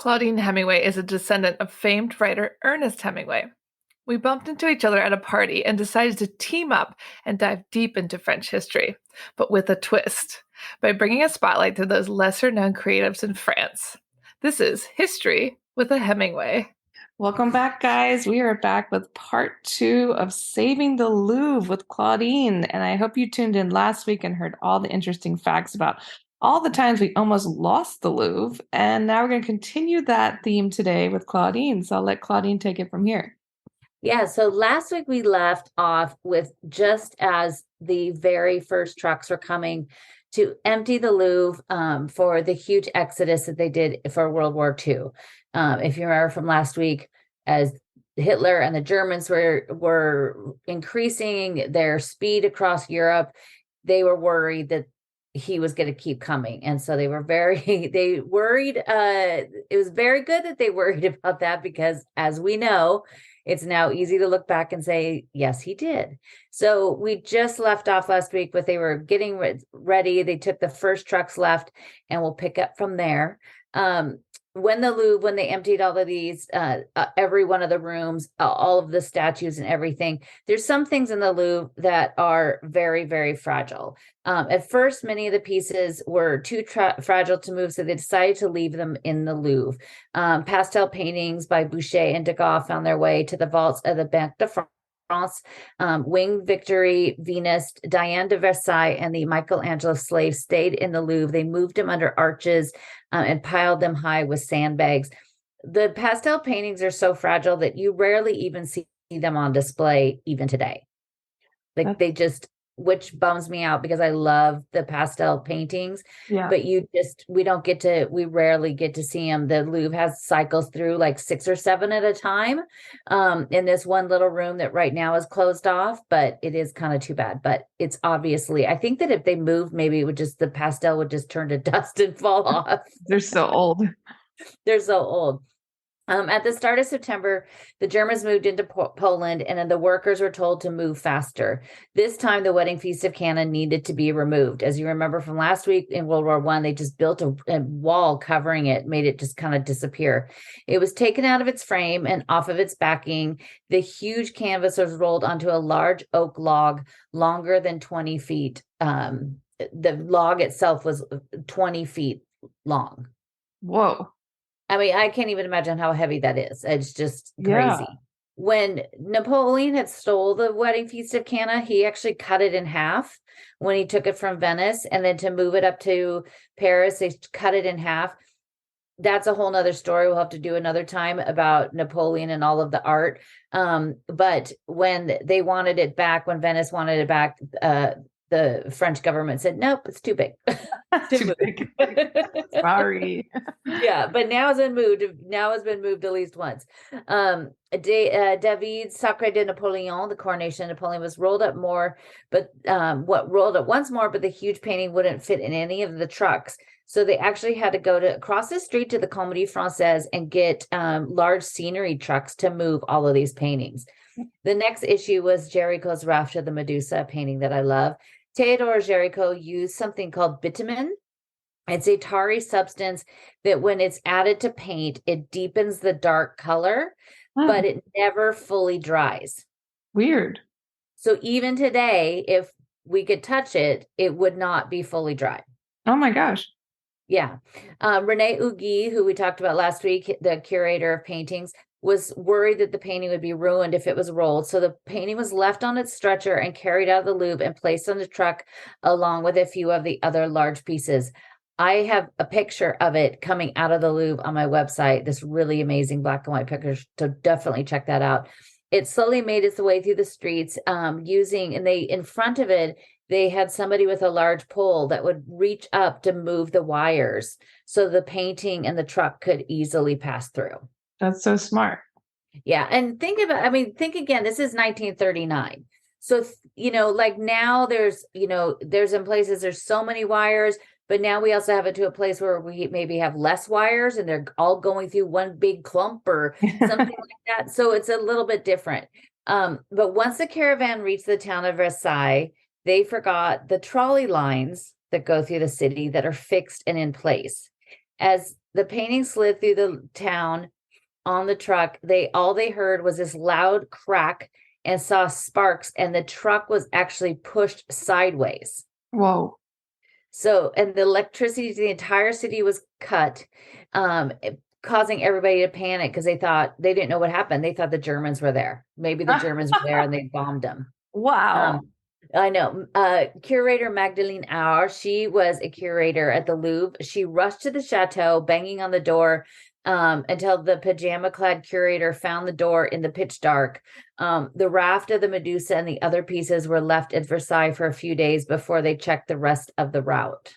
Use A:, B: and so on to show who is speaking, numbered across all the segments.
A: Claudine Hemingway is a descendant of famed writer Ernest Hemingway. We bumped into each other at a party and decided to team up and dive deep into French history, but with a twist, by bringing a spotlight to those lesser known creatives in France. This is History with a Hemingway.
B: Welcome back, guys. We are back with part 2 of Saving the Louvre with Claudine. And I hope you tuned in last week and heard all the interesting facts about all the times we almost lost the Louvre. And now we're going to continue that theme today with Claudine. So I'll let Claudine take it from here.
C: Yeah, so last week we left off with just as the very first trucks were coming to empty the Louvre for the huge exodus that they did for World War II. If you remember from last week, as Hitler and the Germans were increasing their speed across Europe, they were worried that he was going to keep coming. And so they worried. It was very good that they worried about that because, as we know, it's now easy to look back and say, yes, he did. So we just left off last week with they were getting ready. They took the first trucks left, and we'll pick up from there. When they emptied all of these, every one of the rooms, all of the statues and everything, there's some things in the Louvre that are very, very fragile. At first, many of the pieces were too fragile to move, so they decided to leave them in the Louvre. Pastel paintings by Boucher and Degas found their way to the vaults of the Banque de France. Winged Victory, Venus, Diane de Versailles, and the Michelangelo slave stayed in the Louvre. They moved them under arches and piled them high with sandbags. The pastel paintings are so fragile that you rarely even see them on display even today. Which bums me out because I love the pastel paintings, but we rarely get to see them. The Louvre has cycles through like 6 or 7 at a time in this one little room that right now is closed off, but it is kind of too bad. But it's obviously, I think that if they moved, maybe the pastel would just turn to dust and fall off.
B: They're so old.
C: They're so old. At the start of September, the Germans moved into Poland, and then the workers were told to move faster. This time, the Wedding Feast of Cana needed to be removed. As you remember from last week in World War I, they just built a wall covering it, made it just kind of disappear. It was taken out of its frame and off of its backing. The huge canvas was rolled onto a large oak log longer than 20 feet. The log itself was 20 feet long.
B: Whoa.
C: I mean, I can't even imagine how heavy that is. It's just crazy.
B: Yeah.
C: When Napoleon had stole the Wedding Feast of Cana, he actually cut it in half when he took it from Venice. And then to move it up to Paris, they cut it in half. That's a whole nother story. We'll have to do another time about Napoleon and all of the art. But when they wanted it back, when Venice wanted it back, the French government said, nope, it's too big.
B: Too big. Sorry.
C: Yeah, but now it's been moved. Now it's been moved at least once. David Sacre de Napoleon, the coronation of Napoleon, was rolled up more, but rolled up once more, but the huge painting wouldn't fit in any of the trucks. So they actually had to go across the street to the Comédie Française and get large scenery trucks to move all of these paintings. The next issue was Géricault's Raft of the Medusa painting that I love. Theodore Géricault used something called bitumen. It's a tarry substance that when it's added to paint, it deepens the dark color, but it never fully dries.
B: Weird.
C: So even today, if we could touch it, it would not be fully dry.
B: Oh my gosh.
C: Yeah. René Huguet, who we talked about last week, the curator of paintings, was worried that the painting would be ruined if it was rolled. So the painting was left on its stretcher and carried out of the Louvre and placed on the truck along with a few of the other large pieces. I have a picture of it coming out of the Louvre on my website, this really amazing black and white picture, so definitely check that out. It slowly made its way through the streets in front of it, they had somebody with a large pole that would reach up to move the wires so the painting and the truck could easily pass through.
B: That's so smart.
C: Yeah. And think again, this is 1939. So, like now there's in places, there's so many wires, but now we also have it to a place where we maybe have less wires and they're all going through one big clump or something like that. So it's a little bit different. But once the caravan reached the town of Versailles, they forgot the trolley lines that go through the city that are fixed and in place. As the painting slid through the town on the truck. All they heard was this loud crack and saw sparks, and the truck was actually pushed sideways.
B: Whoa.
C: So, and the electricity to the entire city was cut, causing everybody to panic because they didn't know what happened. They thought the Germans were there. Maybe the Germans were there and they bombed them.
B: Wow.
C: I know. Curator Magdalene Auer, she was a curator at the Louvre. She rushed to the chateau, banging on the door, until the pajama-clad curator found the door in the pitch dark. The raft of the Medusa and the other pieces were left at Versailles for a few days before they checked the rest of the route.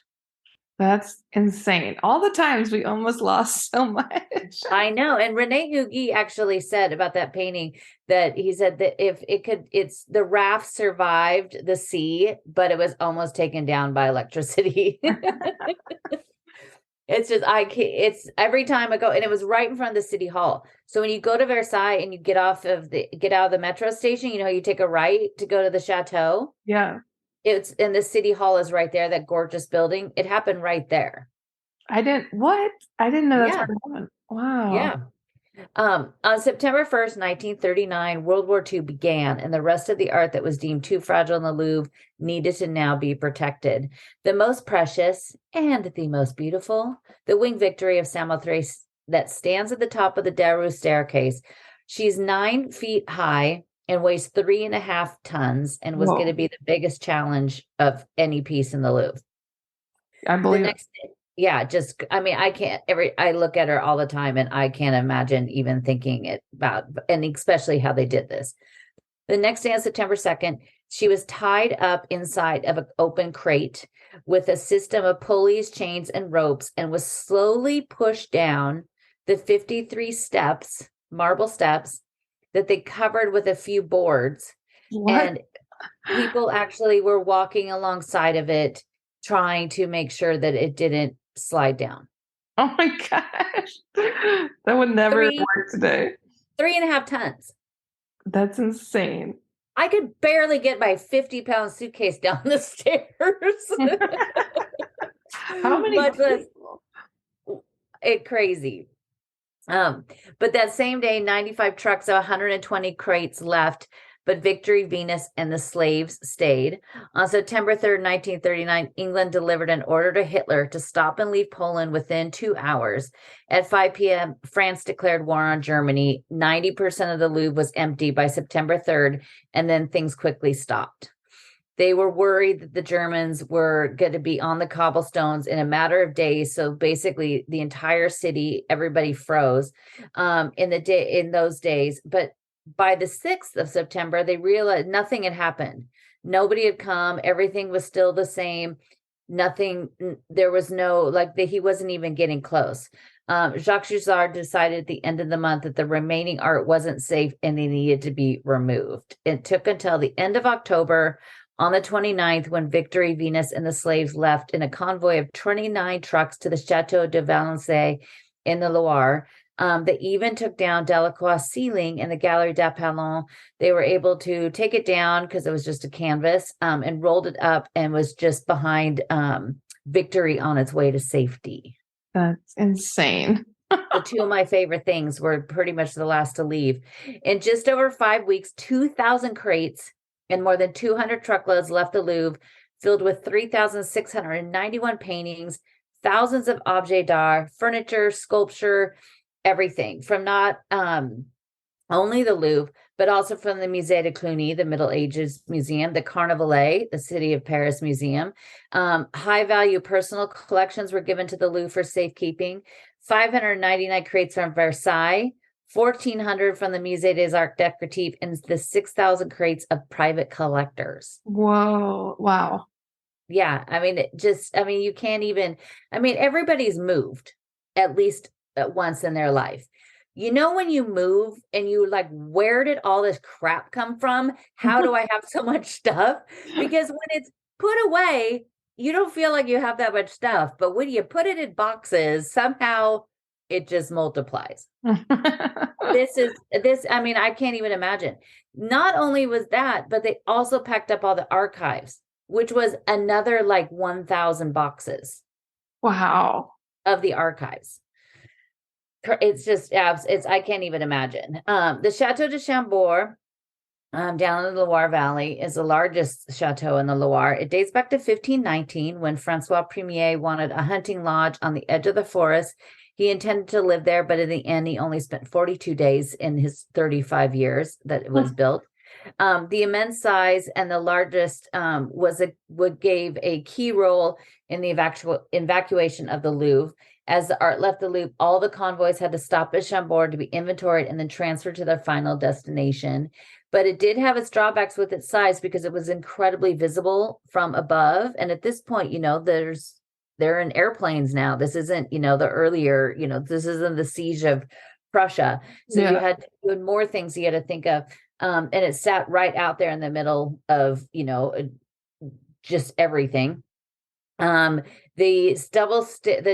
B: That's insane. All the times we almost lost so much.
C: I know. And Rene Hugi actually said about that painting that he said that if it could, the raft survived the sea, but it was almost taken down by electricity. It's just, it's every time I go, and it was right in front of the city hall. So when you go to Versailles and you get out of the metro station, you take a right to go to the chateau.
B: Yeah.
C: It's in the city hall is right there, that gorgeous building. It happened right there.
B: I didn't know that's what happened. Wow.
C: Yeah. On September 1st, 1939, World War II began, and the rest of the art that was deemed too fragile in the Louvre needed to now be protected. The most precious and the most beautiful, the Winged Victory of Samothrace that stands at the top of the Daru staircase. She's 9 feet high and weighs 3.5 tons and was going to be the biggest challenge of any piece in the Louvre.
B: I believe it.
C: Yeah, I look at her all the time and I can't imagine even thinking about, and especially how they did this. The next day on September 2nd, she was tied up inside of an open crate with a system of pulleys, chains, and ropes, and was slowly pushed down the 53 steps, marble steps, that they covered with a few boards.
B: What?
C: And people actually were walking alongside of it, trying to make sure that it didn't slide down.
B: Oh my gosh. That would never work today.
C: 3.5 tons.
B: That's insane.
C: I could barely get my 50-pound suitcase down the stairs.
B: How many people?
C: It's crazy. But that same day, 95 trucks of 120 crates left, but Victory, Venus, and the slaves stayed. On September 3rd, 1939, England delivered an order to Hitler to stop and leave Poland within 2 hours. At 5 p.m., France declared war on Germany. 90% of the Louvre was empty by September 3rd, and then things quickly stopped. They were worried that the Germans were going to be on the cobblestones in a matter of days. So basically, the entire city, everybody froze in those days. But by the 6th of September, they realized nothing had happened. Nobody had come. Everything was still the same. Nothing. There was he wasn't even getting close. Jacques Joussard decided at the end of the month that the remaining art wasn't safe and they needed to be removed. It took until the end of October, on the 29th, when Victory, Venus, and the slaves left in a convoy of 29 trucks to the Chateau de Valençay in the Loire. They even took down Delacroix's ceiling in the Galerie d'Apollon. They were able to take it down because it was just a canvas, and rolled it up and was just behind Victory on its way to safety.
B: That's insane.
C: The two of my favorite things were pretty much the last to leave. In just over 5 weeks, 2,000 crates and more than 200 truckloads left the Louvre, filled with 3,691 paintings, thousands of objets d'art, furniture, sculpture, everything from not only the Louvre, but also from the Musée de Cluny, the Middle Ages Museum, the Carnavalet, the City of Paris Museum. High-value personal collections were given to the Louvre for safekeeping. 599 crates from Versailles, 1,400 from the Musée des Arts Décoratifs, and the 6,000 crates of private collectors.
B: Whoa. Wow.
C: Yeah. You can't even, everybody's moved at least once in their life. When you move and you where did all this crap come from? How do I have so much stuff? Because when it's put away, you don't feel like you have that much stuff. But when you put it in boxes, somehow it just multiplies. I can't even imagine. Not only was that, but they also packed up all the archives, which was another 1,000 boxes.
B: Wow.
C: Of the archives. It's just it's I can't even imagine. The Chateau de Chambord, down in the Loire Valley, is the largest chateau in the Loire. It dates back to 1519 when Francois Premier wanted a hunting lodge on the edge of the forest. He intended to live there, but in the end, he only spent 42 days in his 35 years that it was built. The immense size and the largest gave a key role in the evacuation of the Louvre. As the art left the Louvre, all the convoys had to stop at Chambord to be inventoried and then transferred to their final destination. But it did have its drawbacks with its size because it was incredibly visible from above. And at this point, they're in airplanes now. This isn't, the earlier, this isn't the siege of Prussia. So you had more things you had to think of. And it sat right out there in the middle of, just everything. The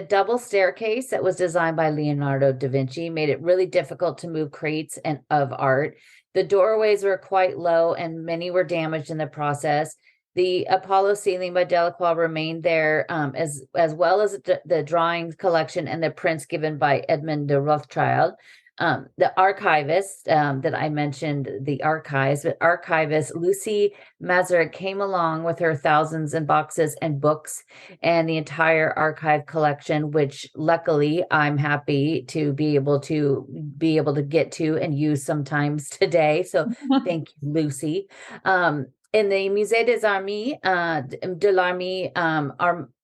C: double staircase that was designed by Leonardo da Vinci made it really difficult to move crates of art. The doorways were quite low and many were damaged in the process. The Apollo ceiling by Delacroix remained there, as well as the drawings collection and the prints given by Edmond de Rothschild. The archivist that I mentioned, the archives, but archivist Lucy Mazarik came along with her thousands and boxes and books and the entire archive collection, which luckily I'm happy to be able to get to and use sometimes today. So thank you, Lucy. In the Musée des Armées de l'Armée,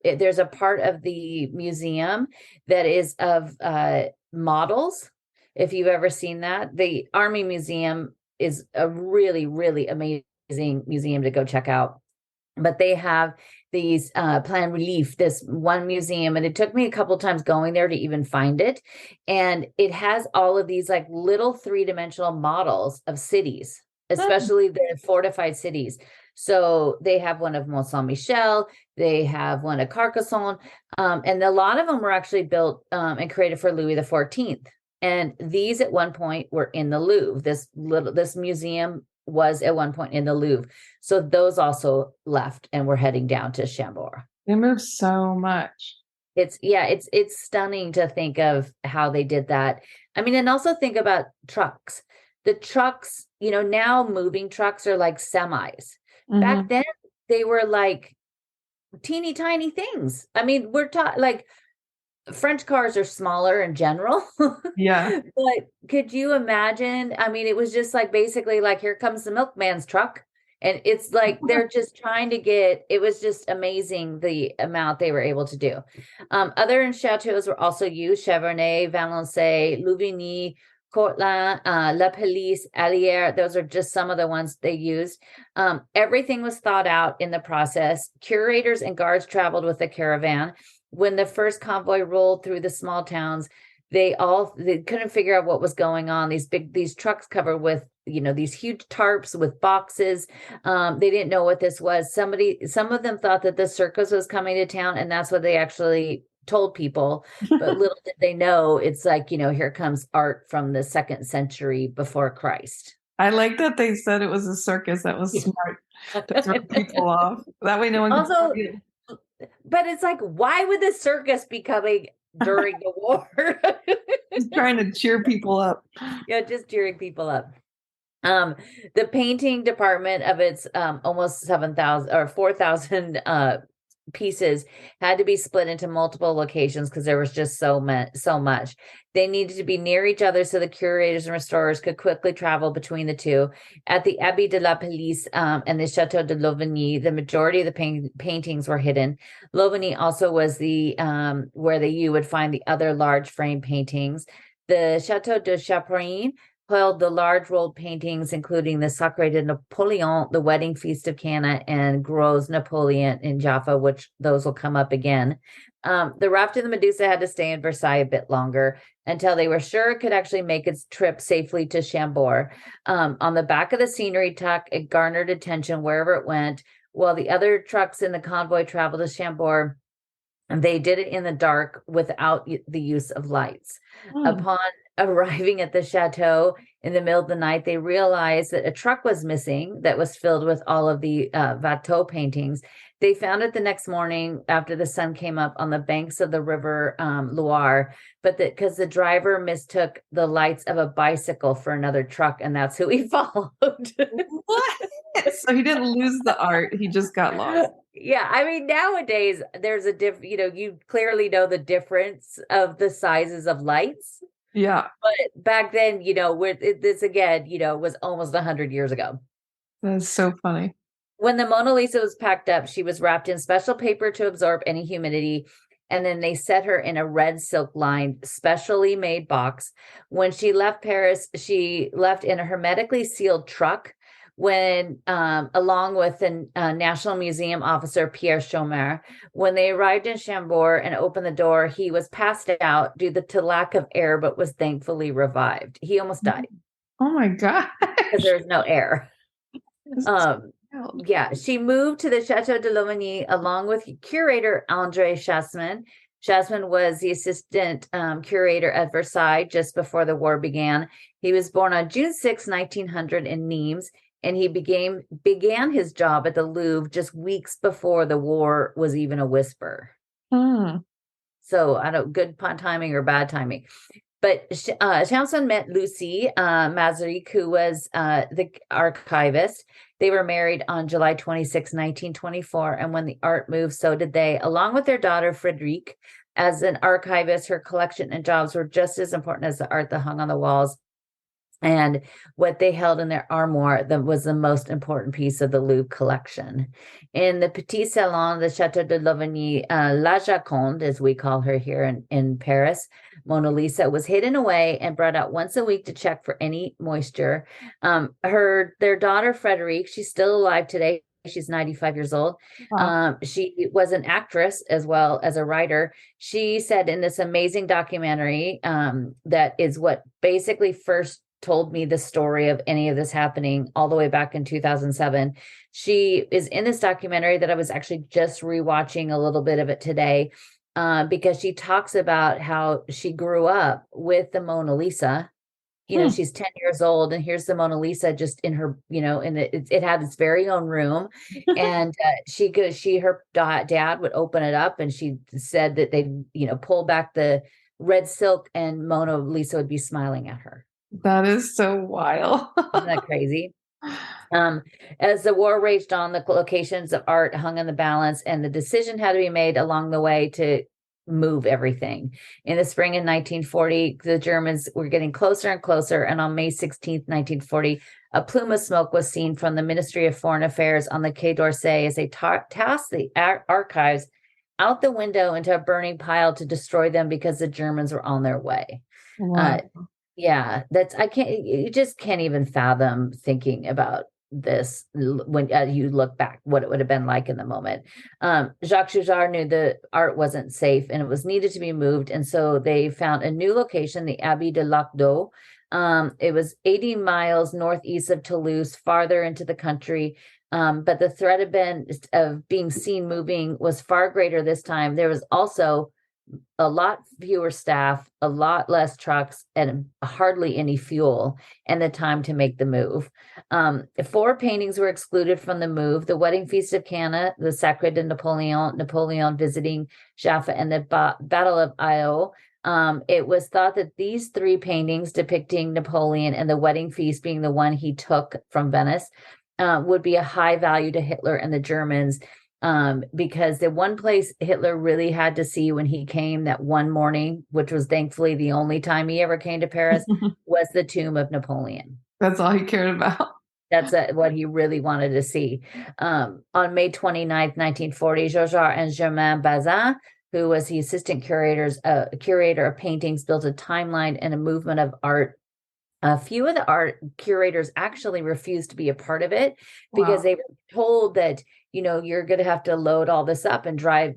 C: there's a part of the museum that is of models. If you've ever seen that, the Army Museum is a really, really amazing museum to go check out. But they have these plan relief, this one museum, and it took me a couple times going there to even find it. And it has all of these like little three-dimensional models of cities, especially the fortified cities. So they have one of Mont Saint-Michel, they have one at Carcassonne, and a lot of them were actually built and created for Louis XIV. And these at one point were in the Louvre. This museum was at one point in the Louvre. So those also left and were heading down to Chambord.
B: They moved so much.
C: It's stunning to think of how they did that. I mean, and also think about trucks. The trucks, now moving trucks are like semis. Back then they were like teeny tiny things. I mean, we're like French cars are smaller in general.
B: Yeah.
C: But could you imagine? I mean, it was just like basically like, here comes the milkman's truck. And it's like they're just trying to it was just amazing the amount they were able to do. Other chateaus were also used: Cheverny, Valençay, Louvigny, Courtland, La Palisse, Allier. Those are just some of the ones they used. Everything was thought out in the process. Curators and guards traveled with the caravan. When the first convoy rolled through the small towns, they couldn't figure out what was going on. These trucks covered with, these huge tarps with boxes. They didn't know what this was. Some of them thought that the circus was coming to town, and that's what they actually told people. But little did they know, it's like, here comes art from the 2nd century before Christ.
B: I like that they said it was a circus. That was smart to throw people off. That way no one
C: also,
B: could see it.
C: But it's like, why would the circus be coming during the war?
B: Just trying to cheer people up.
C: Yeah, just cheering people up. The painting department of its almost 7,000 or 4,000 pieces had to be split into multiple locations because there was just so much. They needed to be near each other so the curators and restorers could quickly travel between the two. At the Abbey de la Palisse and the Chateau de Louvigny, the majority of the paintings were hidden. Louvigny also was the where you would find the other large frame paintings. The Chateau de Chaperon held the large rolled paintings, including the Sacre de Napoleon, the Wedding Feast of Cana, and Gros Napoleon in Jaffa, which those will come up again. The Raft of the Medusa had to stay in Versailles a bit longer until they were sure it could actually make its trip safely to Chambord. On the back of the scenery truck, it garnered attention wherever it went, while the other trucks in the convoy traveled to Chambord. And they did it in the dark without the use of lights. Upon arriving at the chateau in the middle of the night, they realized that a truck was missing that was filled with all of the Watteau paintings. They found it the next morning after the sun came up on the banks of the river Loire, but because the driver mistook the lights of a bicycle for another truck, and that's who he followed.
B: What? So he didn't lose the art; he just got lost.
C: Yeah, I mean, nowadays there's a you clearly know the difference of the sizes of lights.
B: Yeah.
C: But back then, this again, was almost 100 years ago.
B: That's so funny.
C: When the Mona Lisa was packed up, she was wrapped in special paper to absorb any humidity. And then they set her in a red silk lined, specially made box. When she left Paris, she left in a hermetically sealed truck along with the National Museum officer, Pierre Chaumer. When they arrived in Chambord and opened the door, he was passed out due to lack of air, but was thankfully revived. He almost died.
B: Oh my God.
C: Because there's no air. Yeah, she moved to the Chateau de Louvigny along with curator André Chasmin. Chasmin was the assistant curator at Versailles just before the war began. He was born on June 6, 1900 in Nimes, and he began his job at the Louvre just weeks before the war was even a whisper. So I don't good timing or bad timing. But Chanson met Lucie Mazaric, who was the archivist. They were married on July 26, 1924. And when the art moved, so did they. Along with their daughter, Frédérique. As an archivist, her collection and jobs were just as important as the art that hung on the walls. And what they held in their armoire that was the most important piece of the Louvre collection. In the Petit Salon, the Chateau de Louvigny, La Joconde, as we call her here in Paris, Mona Lisa was hidden away and brought out once a week to check for any moisture. Their daughter, Frédérique, she's still alive today. She's 95 years old.
B: Wow.
C: She was an actress as well as a writer. She said in this amazing documentary that is what basically first told me the story of any of this happening all the way back in 2007. She is in this documentary that I was actually just rewatching a little bit of it today because she talks about how she grew up with the Mona Lisa. She's 10 years old and here's the Mona Lisa just in her, it had its very own room. And her dad would open it up and she said that they'd, pull back the red silk and Mona Lisa would be smiling at her.
B: That is so wild.
C: Isn't that crazy? As the war raged on, the locations of art hung in the balance, and the decision had to be made along the way to move everything. In the spring of 1940, the Germans were getting closer and closer, and on May 16th, 1940, a plume of smoke was seen from the Ministry of Foreign Affairs on the Quai d'Orsay as they tasked the archives out the window into a burning pile to destroy them because the Germans were on their way.
B: Wow.
C: Yeah, you just can't even fathom thinking about this when you look back, what it would have been like in the moment. Jacques Chouchard knew the art wasn't safe and it was needed to be moved. And so they found a new location, the Abbey de Lac d'Eau. It was 80 miles northeast of Toulouse, farther into the country. But the threat of being seen moving was far greater this time. There was also a lot fewer staff, a lot less trucks, and hardly any fuel, and the time to make the move. 4 paintings were excluded from the move: the Wedding Feast of Cana, the Sacre de Napoleon visiting Jaffa, and the Battle of Io. It was thought that these 3 paintings depicting Napoleon and the Wedding Feast being the one he took from Venice would be a high value to Hitler and the Germans. Because the one place Hitler really had to see when he came that one morning, which was thankfully the only time he ever came to Paris, was the tomb of Napoleon.
B: That's all he cared about.
C: That's what he really wanted to see. On May 29th, 1940, Chouchard and Germain Bazin, who was the assistant curator of paintings, built a timeline and a movement of art. A few of the art curators actually refused to be a part of it because they were told that, you're going to have to load all this up and drive,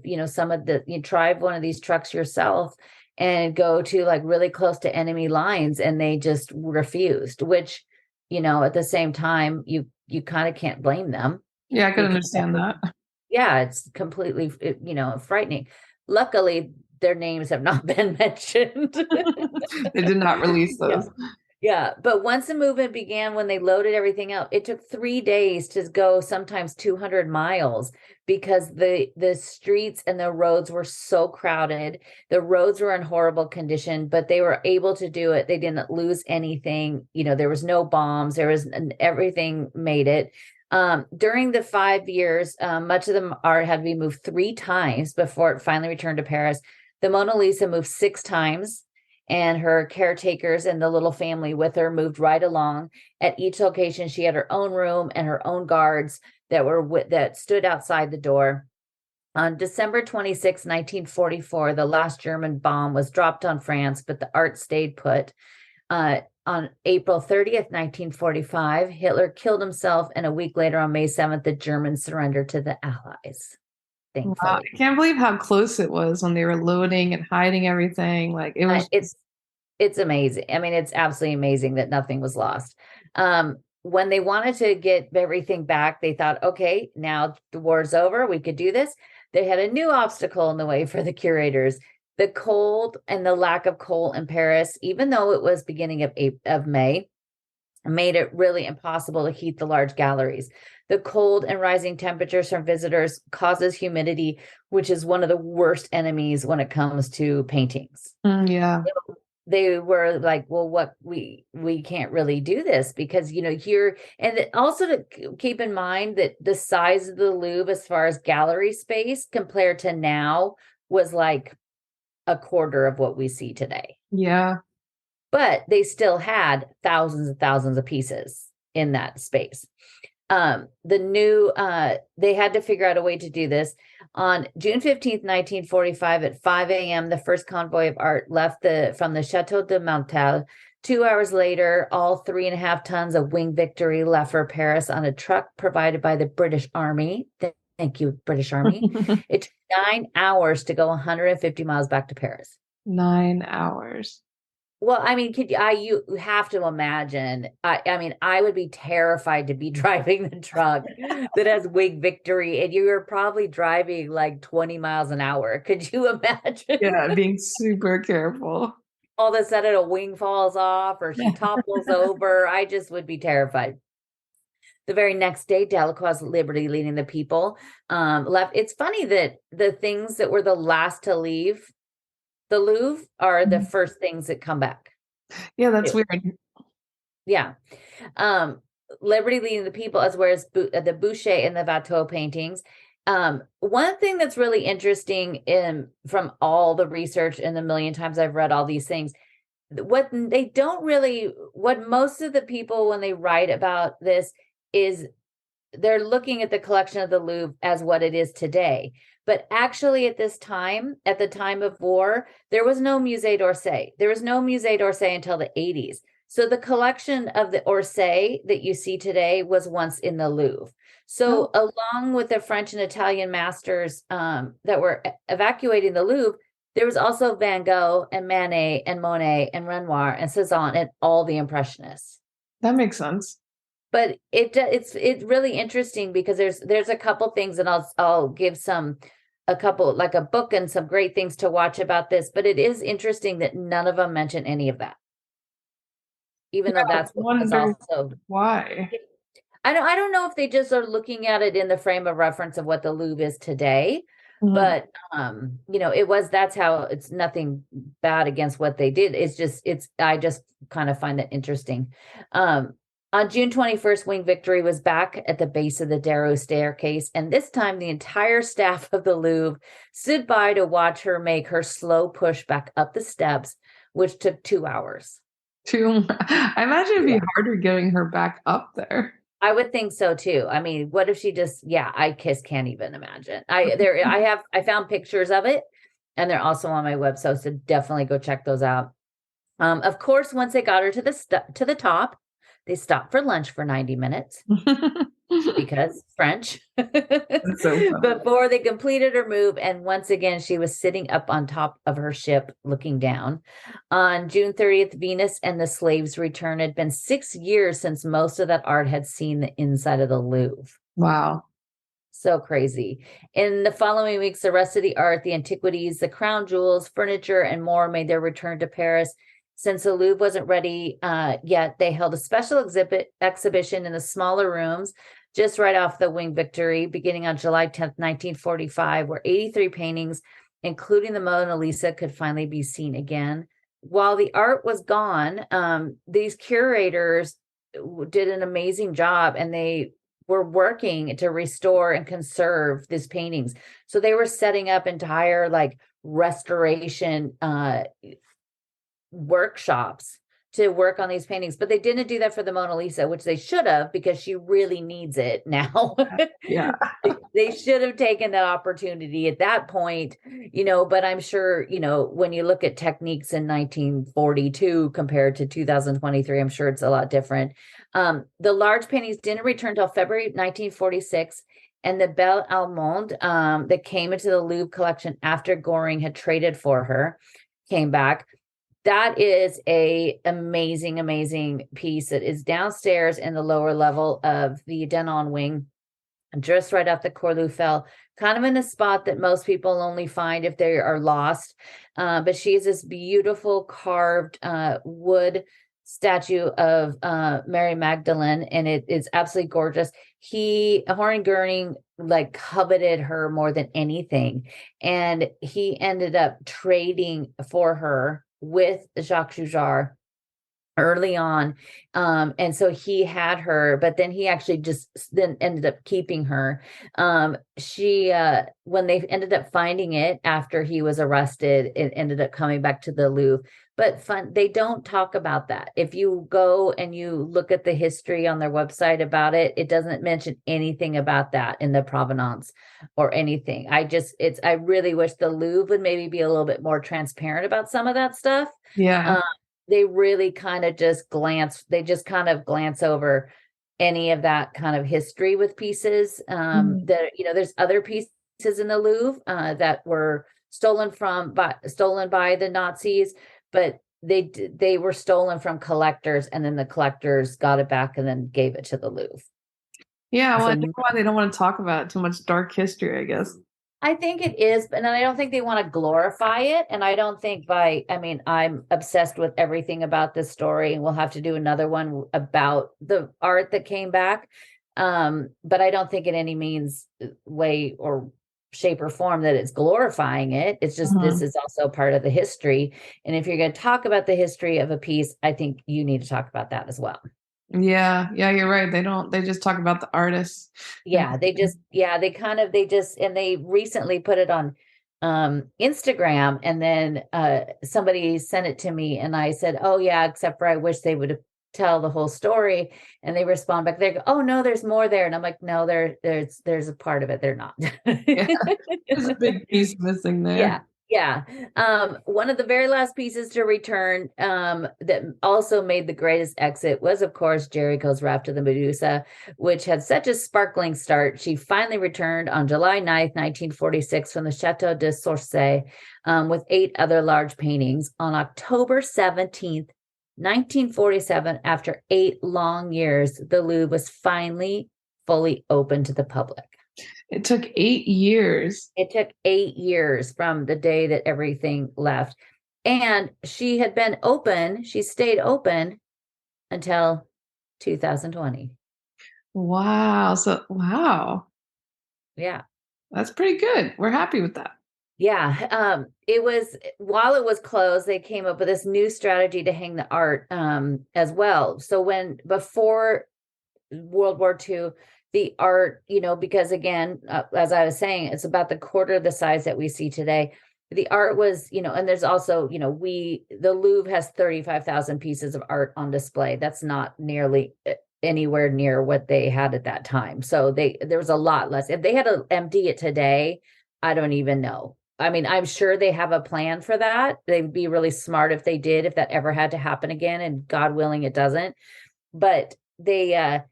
C: drive one of these trucks yourself and go to like really close to enemy lines. And they just refused, which, at the same time, you kind of can't blame them.
B: Yeah, I can understand that.
C: Yeah, it's completely, frightening. Luckily, their names have not been mentioned.
B: They did not release those.
C: Yeah, but once the movement began, when they loaded everything up, it took 3 days to go sometimes 200 miles because the streets and the roads were so crowded. The roads were in horrible condition, but they were able to do it. They didn't lose anything. There was no bombs. Everything made it. During the 5 years, much of the art had to be moved 3 times before it finally returned to Paris. The Mona Lisa moved 6 times, and her caretakers and the little family with her moved right along. At each location, she had her own room and her own guards that stood outside the door. On December 26, 1944, the last German bomb was dropped on France, but the art stayed put. On April 30th, 1945, Hitler killed himself, and a week later, on May 7th, the Germans surrendered to the Allies. Thankfully.
B: Wow, I can't believe how close it was when they were loading and hiding everything. Like it was.
C: It's amazing. I mean, it's absolutely amazing that nothing was lost. When they wanted to get everything back, they thought, okay, now the war's over. We could do this. They had a new obstacle in the way for the curators. The cold and the lack of coal in Paris, even though it was beginning of May, made it really impossible to heat the large galleries. The cold and rising temperatures from visitors causes humidity, which is one of the worst enemies when it comes to paintings.
B: Yeah.
C: They were like, well, what we can't really do this because, here, and also to keep in mind that the size of the Louvre, as far as gallery space compared to now, was like a quarter of what we see today.
B: Yeah.
C: But they still had thousands and thousands of pieces in that space. They had to figure out a way to do this. On June 15th, 1945, at 5 a.m., the first convoy of art left from the Chateau de Montel. 2 hours later, all 3.5 tons of Wing Victory left for Paris on a truck provided by the British Army. Thank you, British Army. It took 9 hours to go 150 miles back to Paris.
B: 9 hours.
C: Well, I mean, you have to imagine. I mean, I would be terrified to be driving the truck that has Wing Victory, and you are probably driving like 20 miles an hour. Could you imagine?
B: Yeah, being super careful.
C: All of a sudden, a wing falls off or she topples over. I just would be terrified. The very next day, Delacroix, Liberty, leading the people, left. It's funny that the things that were the last to leave the Louvre are the first things that come back.
B: Yeah, that's weird.
C: Yeah. Liberty, leading the people, as well as the Boucher and the Watteau paintings. One thing that's really interesting from all the research and the million times I've read all these things, what most of the people, when they write about this, is they're looking at the collection of the Louvre as what it is today. But actually, at the time of war, there was no Musée d'Orsay. There was no Musée d'Orsay until the 80s. So the collection of the Orsay that you see today was once in the Louvre. So along with the French and Italian masters that were evacuating the Louvre, there was also Van Gogh and Manet and Monet and Renoir and Cezanne and all the Impressionists.
B: That makes sense.
C: But it's really interesting because there's a couple things, and I'll give a couple, like a book and some great things to watch about this. But it is interesting that none of them mention any of that, even though that's what was also
B: why.
C: I don't know if they just are looking at it in the frame of reference of what the Louvre is today. But that's how. It's nothing bad against what they did. I just kind of find that interesting. On June 21st, Wing Victory was back at the base of the Darrow staircase, and this time the entire staff of the Louvre stood by to watch her make her slow push back up the steps, which took 2 hours.
B: I imagine it'd be harder getting her back up there.
C: I would think so too. I mean, what if she I can't even imagine. I found pictures of it, and they're also on my website, so definitely go check those out. Of course, once they got her to the top, they stopped for lunch for 90 minutes because French before they completed her move. And once again, she was sitting up on top of her ship looking down. On June 30th, Venus and the Slaves returned. It had been 6 years since most of that art had seen the inside of the Louvre.
B: Wow.
C: So crazy. In the following weeks, the rest of the art, the antiquities, the crown jewels, furniture, and more made their return to Paris. Since the Louvre wasn't ready yet, they held a special exhibition in the smaller rooms just right off the Wing Victory, beginning on July 10th, 1945, where 83 paintings, including the Mona Lisa, could finally be seen again. While the art was gone, these curators did an amazing job, and they were working to restore and conserve these paintings. So they were setting up entire like restoration workshops to work on these paintings, but they didn't do that for the Mona Lisa, which they should have, because she really needs it now.
B: Yeah.
C: They should have taken that opportunity at that point, but I'm sure, when you look at techniques in 1942 compared to 2023, I'm sure it's a lot different. The large paintings didn't return till February 1946, and the Belle Allemande that came into the Louvre collection after Goring had traded for her came back. That is a amazing piece that is downstairs in the lower level of the Denon wing, just right off the Corlufel, kind of in a spot that most people only find if they are lost. But she is this beautiful carved wood statue of Mary Magdalene, and it is absolutely gorgeous. Horan Goering like coveted her more than anything, and he ended up trading for her with Jacques Joujar early on. And so he had her, but then he actually just then ended up keeping her. She when they ended up finding it after he was arrested, it ended up coming back to the Louvre. But they don't talk about that. If you go and you look at the history on their website about it, it doesn't mention anything about that in the provenance or anything. I really wish the Louvre would maybe be a little bit more transparent about some of that stuff.
B: Yeah.
C: They really kind of just glance over any of that kind of history with pieces. That, there's other pieces in the Louvre that were stolen by the Nazis, but they were stolen from collectors, and then the collectors got it back and then gave it to the Louvre.
B: Yeah, well, I think why they don't want to talk about too much dark history, I guess.
C: I think it is, but I don't think they want to glorify it. And I don't think I'm obsessed with everything about this story, and we'll have to do another one about the art that came back. But I don't think in any means, way or shape or form that it's glorifying it. It's just, this is also part of the history. And if you're going to talk about the history of a piece, I think you need to talk about that as well.
B: Yeah, you're right. They just talk about the artists.
C: Yeah, they recently put it on Instagram, and then somebody sent it to me, and I said, oh yeah, except for I wish they would tell the whole story. And they respond back, they go, oh no, there's more there. And I'm like, no, there's a part of it they're not.
B: Yeah, there's a big piece missing there.
C: Yeah. One of the very last pieces to return that also made the greatest exit was, of course, Jericho's Raft of the Medusa, which had such a sparkling start. She finally returned on July 9th, 1946 from the Chateau de Sorsay with 8 other large paintings. On October 17th, 1947, after 8 long years, the Louvre was finally fully open to the public.
B: It took 8 years.
C: It took 8 years from the day that everything left. And she stayed open until 2020.
B: Wow. Wow.
C: Yeah.
B: That's pretty good. We're happy with that.
C: Yeah. While it was closed, they came up with this new strategy to hang the art as well. So before World War II, the art, because again, as I was saying, it's about the quarter of the size that we see today. The art was, and there's also, the Louvre has 35,000 pieces of art on display. That's not nearly anywhere near what they had at that time. So there was a lot less. If they had to empty it today, I don't even know. I'm sure they have a plan for that. They'd be really smart if they did, if that ever had to happen again, and God willing, it doesn't. But the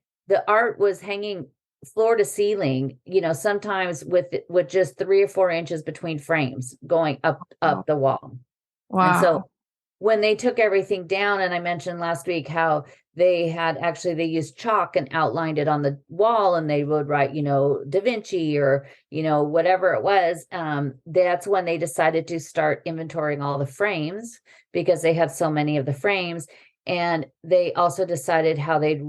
C: art was hanging floor to ceiling, sometimes with just 3 or 4 inches between frames going up the wall.
B: Wow.
C: And so when they took everything down, and I mentioned last week how they used chalk and outlined it on the wall, and they would write, Da Vinci or, whatever it was. That's when they decided to start inventorying all the frames because they had so many of the frames. And they also decided how they'd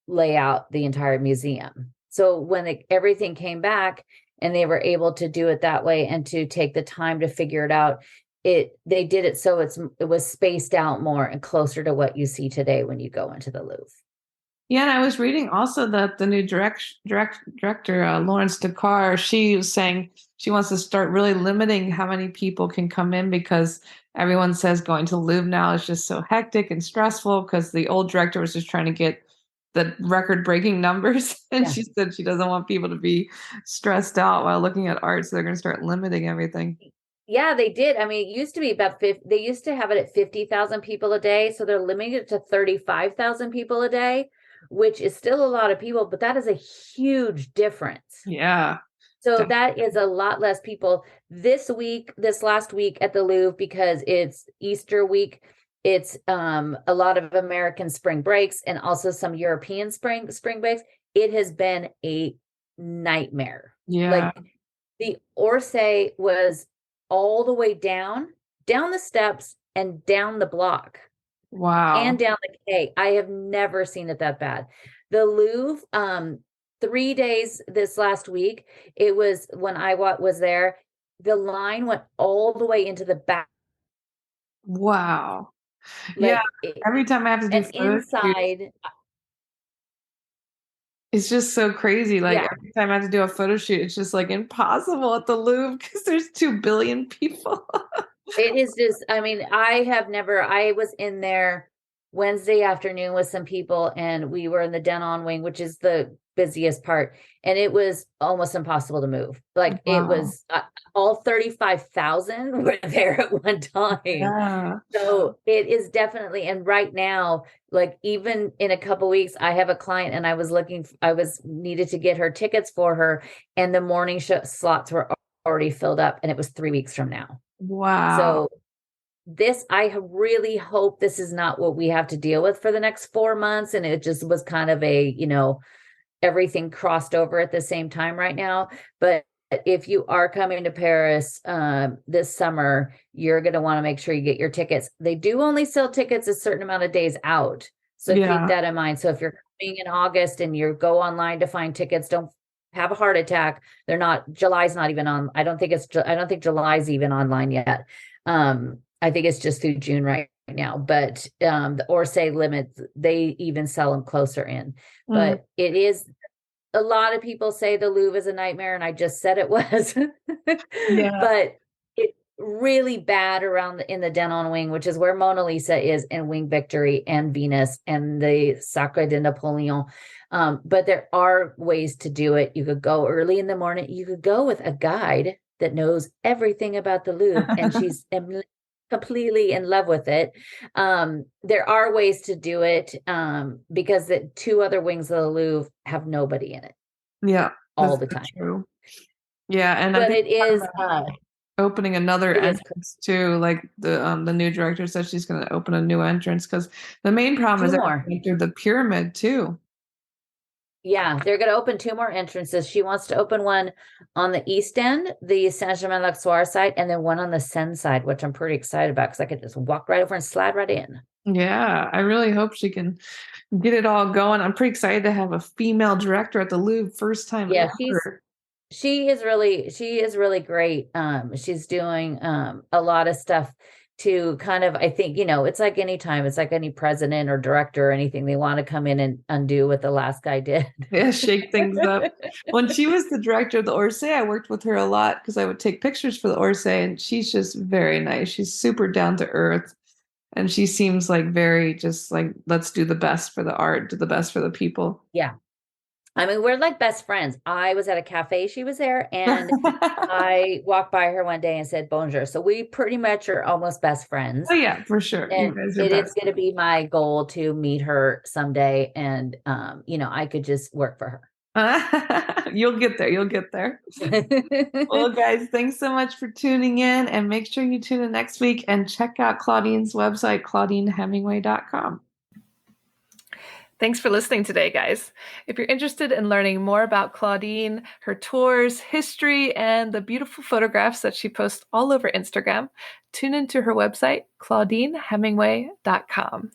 C: lay out the entire museum. So when everything came back and they were able to do it that way and to take the time to figure it out, they did it so it was spaced out more and closer to what you see today when you go into the Louvre.
B: Yeah, and I was reading also that the new director, Lawrence Dakar, she was saying she wants to start really limiting how many people can come in because everyone says going to the Louvre now is just so hectic and stressful because the old director was just trying to get the record-breaking numbers. And
C: Yeah.
B: she said she doesn't want people to be stressed out while looking at art, so they're going to start limiting everything.
C: Yeah, they did. I mean, it used to be about 50. They used to have it at 50,000 people a day. So they're limiting it to 35,000 people a day, which is still a lot of people, but that is a huge difference.
B: Yeah.
C: So that is a lot less people this last week at the Louvre, because it's Easter week. It's a lot of American spring breaks and also some European spring breaks. It has been a nightmare.
B: Yeah.
C: Like the Orsay was all the way down the steps and down the block.
B: Wow.
C: And down the Quai. I have never seen it that bad. The Louvre, 3 days this last week, it was when I was there, the line went all the way into the back.
B: Wow.
C: Like,
B: yeah. Every time I have to do
C: and inside.
B: It's just so crazy. Like
C: Yeah.
B: every time I have to do a photo shoot, it's just like impossible at the Louvre because there's 2 billion people.
C: It is just, I mean, I was in there Wednesday afternoon with some people, and we were in the Denon wing, which is the busiest part. And it was almost impossible to move. Like
B: Wow.
C: it was all 35,000 were there at one time.
B: Yeah.
C: So it is definitely, and right now, like even in a couple weeks, I have a client and I needed to get her tickets for her, and the morning show slots were already filled up, and it was 3 weeks from now.
B: Wow.
C: So I really hope this is not what we have to deal with for the next 4 months. And it just was kind of everything crossed over at the same time right now. But if you are coming to Paris this summer, you're going to want to make sure you get your tickets. They do only sell tickets a certain amount of days out. So keep that in mind. So if you're coming in August and you go online to find tickets, don't have a heart attack. July's not even on. I don't think July's even online yet. I think it's just through June right now, but the Orsay limits, they even sell them closer in. But it is, a lot of people say the Louvre is a nightmare, and I just said it was.
B: Yeah.
C: But it's really bad in the Denon wing, which is where Mona Lisa is, and Wing Victory and Venus and the Sacre de Napoleon. But there are ways to do it. You could go early in the morning. You could go with a guide that knows everything about the Louvre, and she's completely in love with it. There are ways to do it because the 2 other wings of the Louvre have nobody in it.
B: Yeah.
C: All the time.
B: True. Yeah, and
C: but
B: I think
C: it is
B: opening another
C: it is
B: entrance too. Like the new director said, she's going to open a new entrance because the main problem is everyone through the pyramid too.
C: Yeah, they're going to open 2 more entrances. She wants to open one on the east end, the Saint-Germain-l'Auxerrois side, and then one on the Seine side, which I'm pretty excited about because I could just walk right over and slide right in.
B: Yeah, I really hope she can get it all going. I'm pretty excited to have a female director at the Louvre, first time ever.
C: She is really great. She's doing a lot of stuff to kind of, I think, it's like any president or director or anything, they want to come in and undo what the last guy did.
B: Yeah, shake things up. When she was the director of the Orsay, I worked with her a lot because I would take pictures for the Orsay, and she's just very nice. She's super down to earth, and she seems like very just like, let's do the best for the art, do the best for the people.
C: Yeah. I mean, we're like best friends. I was at a cafe, she was there, and I walked by her one day and said bonjour. So we pretty much are almost best friends.
B: Oh yeah, for sure.
C: And it is going to be my goal to meet her someday, and I could just work for her.
B: You'll get there. You'll get there. Well, guys, thanks so much for tuning in, and make sure you tune in next week and check out Claudine's website, claudinehemingway.com.
A: Thanks for listening today, guys. If you're interested in learning more about Claudine, her tours, history, and the beautiful photographs that she posts all over Instagram, tune into her website, claudinehemingway.com.